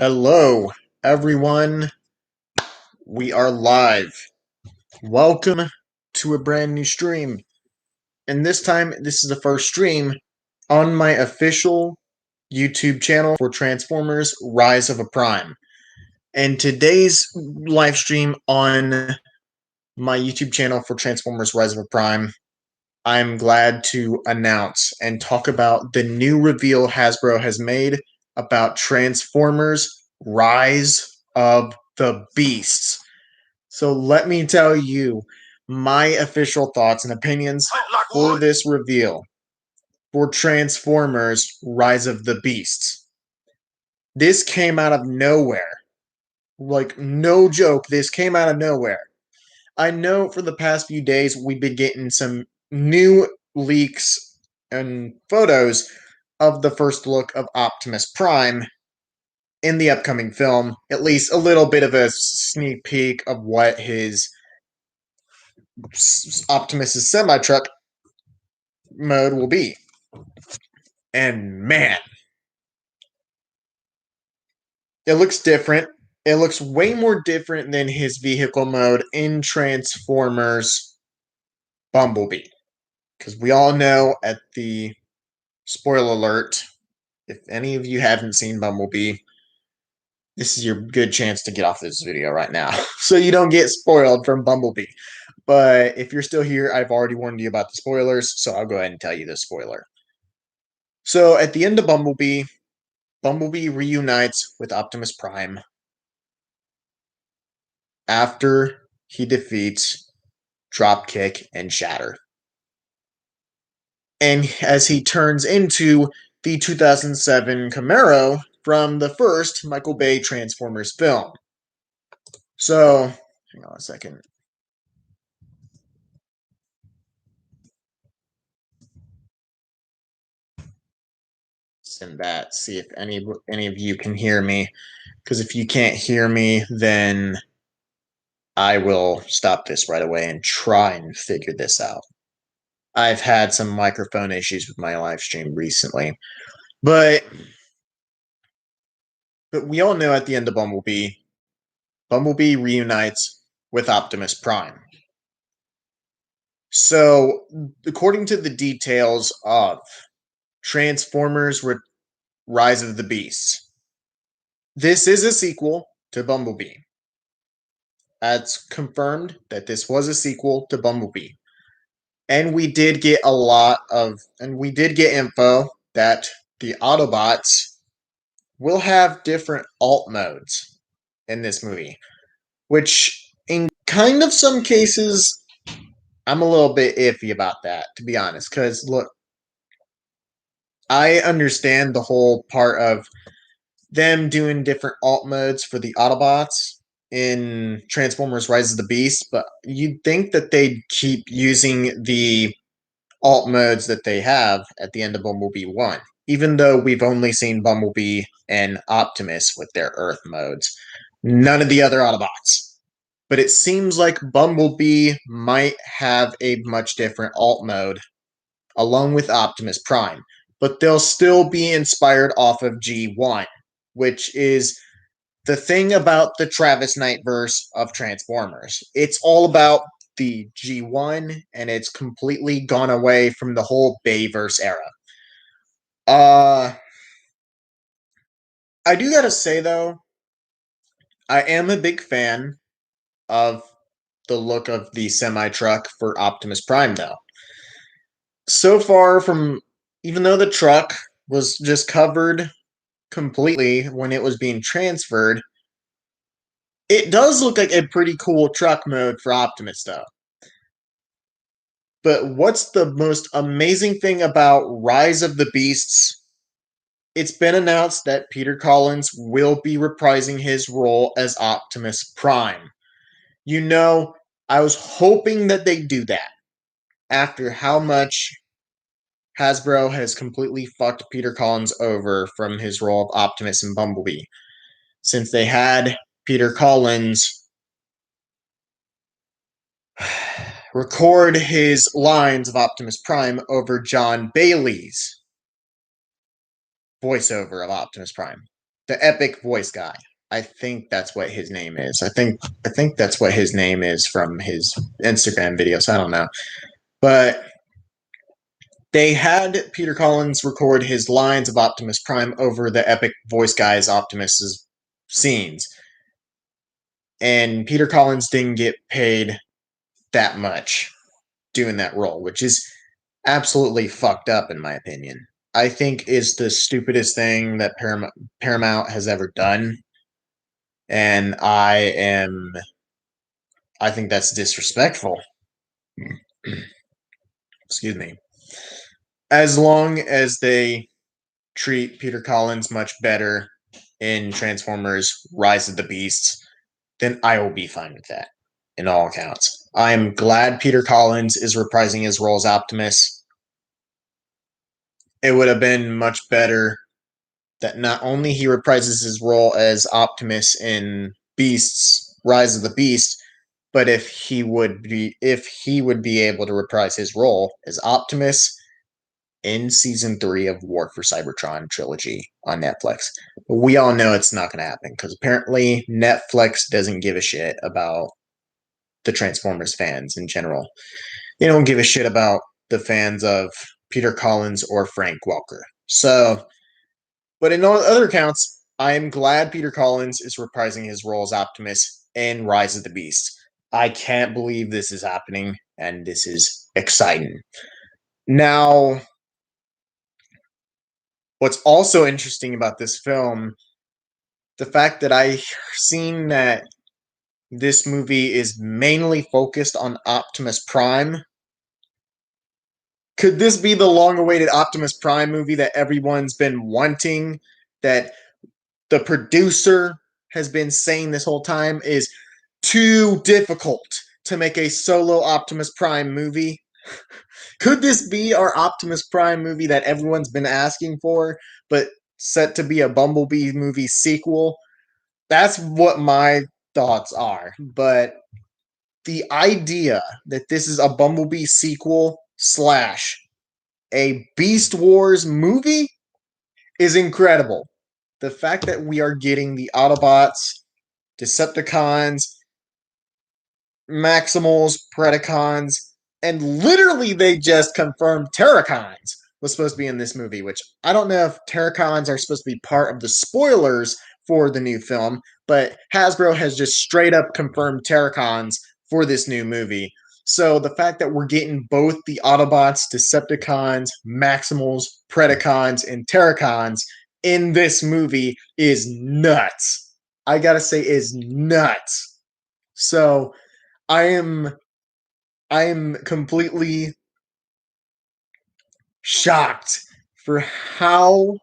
Hello, everyone. We are live. Welcome to a brand new stream. And this time, this is the first stream on my official YouTube channel for Transformers Rise of a Prime. And today's live stream on my YouTube channel for Transformers Rise of a Prime, I'm glad to announce and talk about the new reveal Hasbro has made about Transformers Rise of the Beasts. So let me tell you my official thoughts and opinions for this reveal for Transformers Rise of the Beasts. This came out of nowhere. Like, no joke, this came out of nowhere. I know for the past few days we've been getting some new leaks and photos of the first look of Optimus Prime in the upcoming film, at least a little bit of a sneak peek of what his Optimus's semi-truck mode will be. And man, it looks different. It looks way more different than his vehicle mode in Transformers Bumblebee. Because we all know at the spoiler alert, if any of you haven't seen Bumblebee, this is your good chance to get off this video right now so you don't get spoiled from Bumblebee. But if you're still here, I've already warned you about the spoilers, so I'll go ahead and tell you the spoiler. So at the end of Bumblebee, Bumblebee reunites with Optimus Prime after he defeats Dropkick and Shatter. And as he turns into the 2007 Camaro from the first Michael Bay Transformers film. So, hang on a second. Send that, see if any of you can hear me. Because if you can't hear me, then I will stop this right away and try and figure this out. I've had some microphone issues with my live stream recently. But we all know at the end of Bumblebee, Bumblebee reunites with Optimus Prime. So, according to the details of Transformers Rise of the Beasts, this is a sequel to Bumblebee. It's confirmed that this was a sequel to Bumblebee. And we did get info that the Autobots will have different alt modes in this movie, which in kind of some cases, I'm a little bit iffy about that, to be honest, because look, I understand the whole part of them doing different alt modes for the Autobots in Transformers Rise of the Beast, but you'd think that they'd keep using the alt modes that they have at the end of Bumblebee 1, even though we've only seen Bumblebee and Optimus with their Earth modes. None of the other Autobots. But it seems like Bumblebee might have a much different alt mode, along with Optimus Prime. But they'll still be inspired off of G1, which is the thing about the Travis Knight verse of Transformers. It's all about the G1, and it's completely gone away from the whole Bayverse era. I do gotta say, though, I am a big fan of the look of the semi-truck for Optimus Prime, though. So far from, even though the truck was just covered completely when it was being transferred, it does look like a pretty cool truck mode for Optimus, though. But what's the most amazing thing about Rise of the Beasts? It's been announced that Peter Collins will be reprising his role as Optimus Prime. You know, I was hoping that they do that after how much Hasbro has completely fucked Peter Collins over from his role of Optimus in Bumblebee. Since they had Peter Collins record his lines of Optimus Prime over John Bailey's voiceover of Optimus Prime. the epic voice guy. I think that's what his name is. I think that's what his name is from his Instagram videos. I don't know. But they had Peter Collins record his lines of Optimus Prime over the epic voice guy's Optimus's scenes. And Peter Collins didn't get paid that much doing that role, which is absolutely fucked up in my opinion. I think is the stupidest thing that Paramount has ever done, and I think that's disrespectful. Excuse me. As long as they treat Peter Collins much better in Transformers Rise of the Beasts, then I will be fine with that in all accounts. I'm glad Peter Collins is reprising his role as Optimus. It would have been much better that not only he reprises his role as Optimus in Beasts Rise of the Beast, but if he would be able to reprise his role as Optimus in season 3 of War for Cybertron trilogy on Netflix. But we all know it's not going to happen because apparently Netflix doesn't give a shit about the Transformers fans in general. They don't give a shit about the fans of Peter Collins or Frank Welker. So, but in all other accounts, I am glad Peter Collins is reprising his role as Optimus in Rise of the Beast. I can't believe this is happening, and this is exciting. Now, what's also interesting about this film, the fact that I've seen that this movie is mainly focused on Optimus Prime. Could this be the long-awaited Optimus Prime movie that everyone's been wanting, that the producer has been saying this whole time is too difficult to make a solo Optimus Prime movie? Could this be our Optimus Prime movie that everyone's been asking for, but set to be a Bumblebee movie sequel? That's what my thoughts are. But the idea that this is a Bumblebee sequel slash a Beast Wars movie is incredible. The fact that we are getting the Autobots, Decepticons, Maximals, Predacons, and literally they just confirmed Terracons was supposed to be in this movie, which I don't know if Terracons are supposed to be part of the spoilers for the new film, but Hasbro has just straight up confirmed Terracons for this new movie. So the fact that we're getting both the Autobots, Decepticons, Maximals, Predacons, and Terracons in this movie is nuts. I gotta say, is nuts. So I am completely shocked for how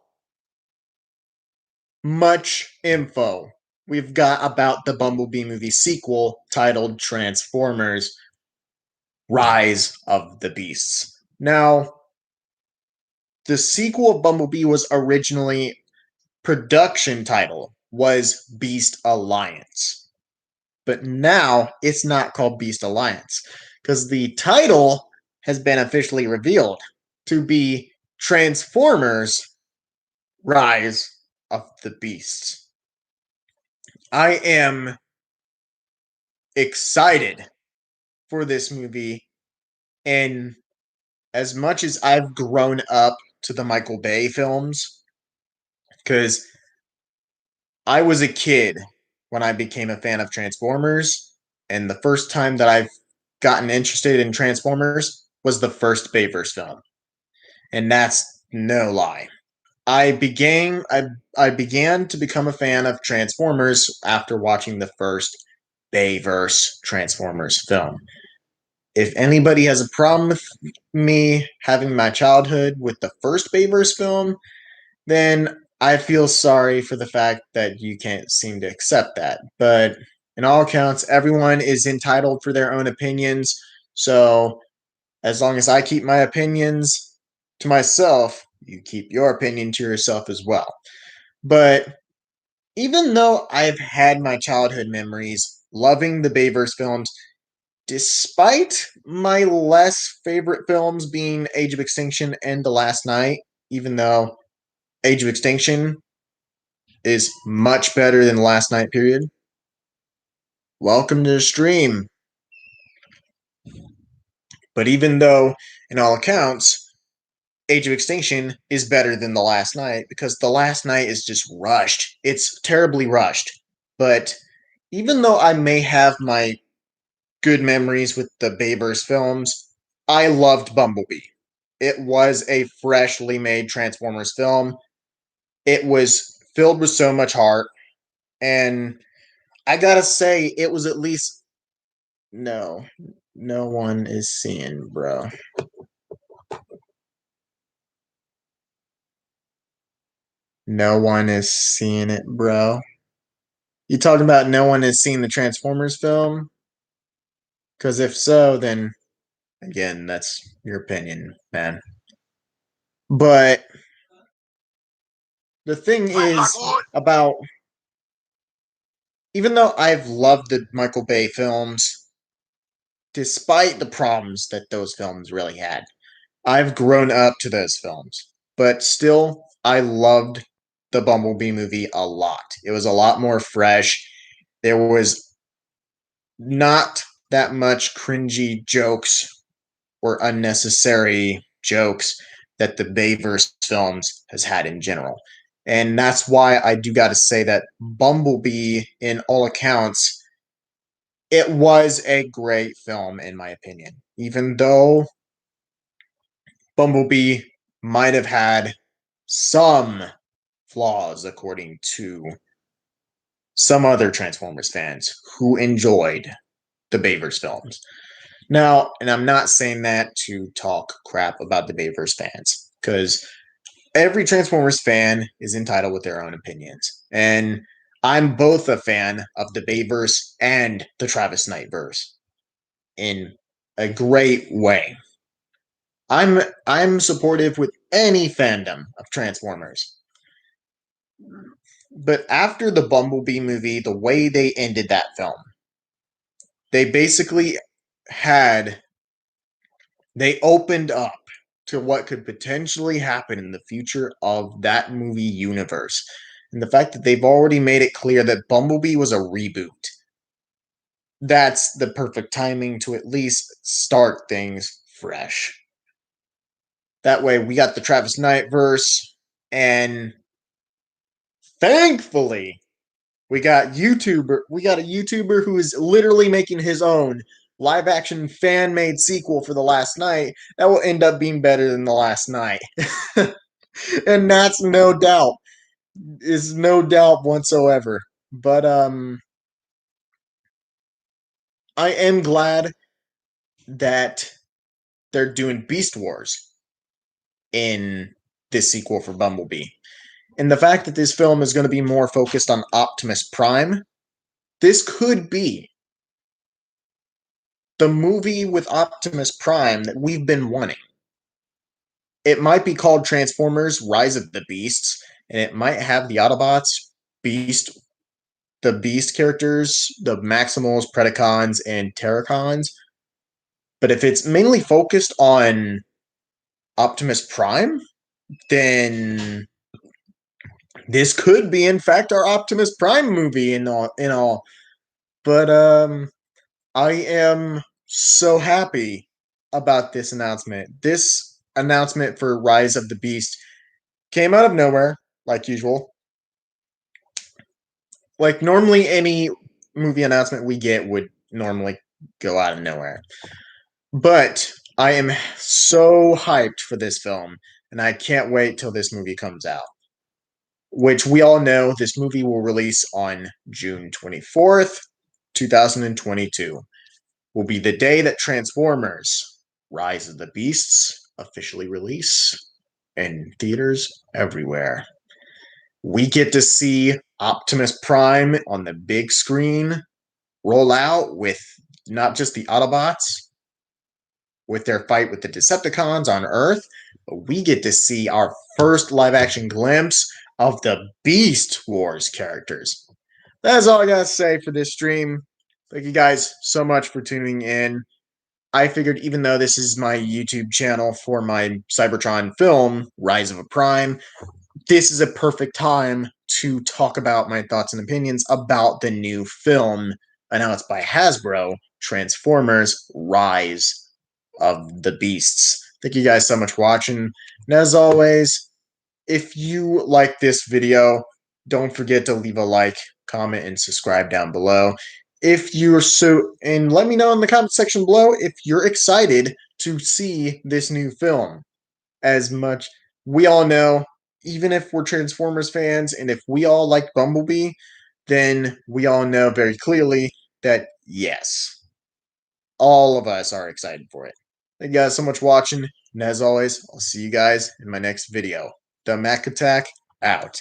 much info we've got about the Bumblebee movie sequel titled Transformers Rise of the Beasts. Now, the sequel of Bumblebee was originally production title was Beast Alliance. But now it's not called Beast Alliance because the title has been officially revealed to be Transformers Rise of the Beasts. I am excited for this movie, and as much as I've grown up to the Michael Bay films, because I was a kid when I became a fan of Transformers, and the first time that I've gotten interested in Transformers was the first Bayverse film. And that's no lie. I began to become a fan of Transformers after watching the first Bayverse Transformers film. If anybody has a problem with me having my childhood with the first Bayverse film, then I feel sorry for the fact that you can't seem to accept that. But in all accounts, everyone is entitled for their own opinions. So as long as I keep my opinions to myself, you keep your opinion to yourself as well. But even though I've had my childhood memories loving the Bayverse films, despite my less favorite films being Age of Extinction and The Last Night, even though Age of Extinction is much better than the last night period, welcome to the stream. But even though, in all accounts, Age of Extinction is better than The Last Night, because The Last Night is just rushed. It's terribly rushed. But even though I may have my good memories with the Bayverse films, I loved Bumblebee. It was a freshly made Transformers film. It was filled with so much heart, and I gotta say, it was at least no one is seeing, bro. No one is seeing it, bro. You talking about no one has seen the Transformers film? Because if so, then again, that's your opinion, man. But the thing is about, even though I've loved the Michael Bay films, despite the problems that those films really had, I've grown up to those films. But still, I loved the Bumblebee movie a lot. It was a lot more fresh. There was not that much cringy jokes or unnecessary jokes that the Bayverse films has had in general. And that's why I do got to say that Bumblebee, in all accounts, it was a great film, in my opinion. Even though Bumblebee might have had some flaws, according to some other Transformers fans who enjoyed the Bayverse films. Now, and I'm not saying that to talk crap about the Bayverse fans, because every Transformers fan is entitled with their own opinions. And I'm both a fan of the Bayverse and the Travis Knight verse in a great way. I'm supportive with any fandom of Transformers. But after the Bumblebee movie, the way they ended that film, they basically had they opened up to what could potentially happen in the future of that movie universe. And the fact that they've already made it clear that Bumblebee was a reboot, that's the perfect timing to at least start things fresh. That way, we got the Travis Knight verse, and thankfully, we got a YouTuber who is literally making his own live action fan made sequel for The Last Night that will end up being better than The Last Night. And that's no doubt. Is no doubt whatsoever. But I am glad that they're doing Beast Wars in this sequel for Bumblebee. And the fact that this film is going to be more focused on Optimus Prime, this could be the movie with Optimus Prime that we've been wanting. It might be called Transformers Rise of the Beasts, and it might have the Autobots, the Beast characters, the Maximals, Predacons, and Terracons. But if it's mainly focused on Optimus Prime, then this could be, in fact, our Optimus Prime movie in all. But I am so happy about this announcement. This announcement for Rise of the Beast came out of nowhere, like usual. Like normally any movie announcement we get would normally go out of nowhere. But I am so hyped for this film, and I can't wait till this movie comes out. Which we all know this movie will release on June 24th, 2022. Will be the day that Transformers Rise of the Beasts officially release in theaters everywhere. We get to see Optimus Prime on the big screen roll out with not just the Autobots with their fight with the Decepticons on Earth, but we get to see our first live action glimpse of the Beast Wars characters. That's all I gotta say for this stream. Thank you guys so much for tuning in. I figured even though this is my YouTube channel for my Cybertron film, Rise of a Prime, this is a perfect time to talk about my thoughts and opinions about the new film announced by Hasbro, Transformers Rise of the Beasts. Thank you guys so much for watching. And as always, if you like this video, don't forget to leave a like, comment, and subscribe down below. If you're and let me know in the comment section below if you're excited to see this new film. As much we all know, even if we're Transformers fans and if we all like Bumblebee, then we all know very clearly that yes, all of us are excited for it. Thank you guys so much for watching, and as always, I'll see you guys in my next video. The Mac Attack out.